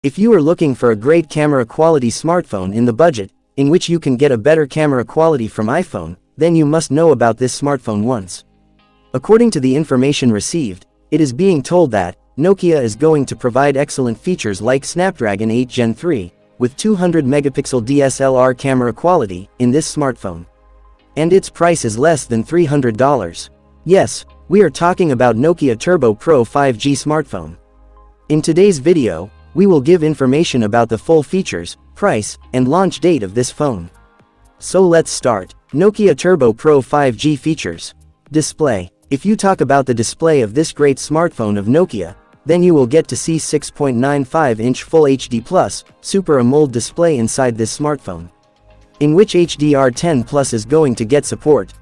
If you are looking for a great camera quality smartphone in the budget, in which you can get a better camera quality from iPhone, then you must know about this smartphone once. According to the information received, it is being told that Nokia is going to provide excellent features like Snapdragon 8 Gen 3, with 200 megapixel DSLR camera quality, in this smartphone. And its price is less than $300. Yes, we are talking about Nokia Turbo Pro 5G smartphone. In today's video, we will give information about the full features, price, and launch date of this phone. So let's start. Nokia Turbo Pro 5G features. Display. If you talk about the display of this great smartphone of Nokia, then you will get to see 6.95-inch Full HD Plus, Super AMOLED display inside this smartphone, in which HDR10 Plus is going to get support.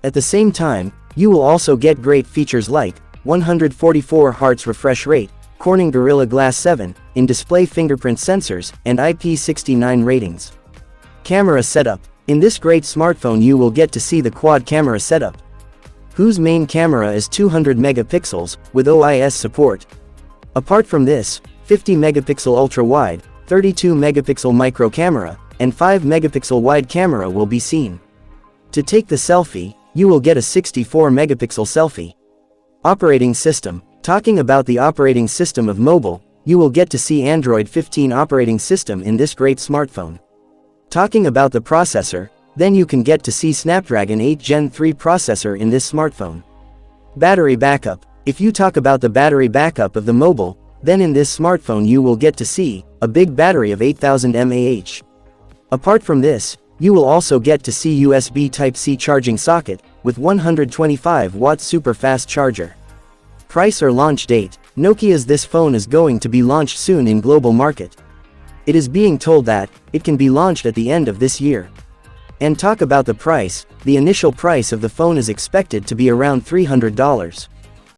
At the same time, you will also get great features like 144 Hz refresh rate, Corning Gorilla Glass 7, in-display fingerprint sensors, and IP69 ratings. Camera setup. In this great smartphone you will get to see the quad camera setup, whose main camera is 200 megapixels, with OIS support. Apart from this, 50 megapixel ultra-wide, 32 megapixel micro camera, and 5 megapixel wide camera will be seen. To take the selfie, you will get a 64 megapixel selfie. Operating system. Talking about the operating system of mobile, you will get to see Android 15 operating system in this great smartphone. Talking about the processor, then you can get to see Snapdragon 8 Gen 3 processor in this smartphone. Battery backup. If you talk about the battery backup of the mobile, then in this smartphone you will get to see a big battery of 8000 mAh. Apart from this, you will also get to see USB Type-C charging socket, with 125 watt super fast charger. Price or launch date. Nokia's this phone is going to be launched soon in global market. It is being told that it can be launched at the end of this year. And talk about the price, the initial price of the phone is expected to be around $300.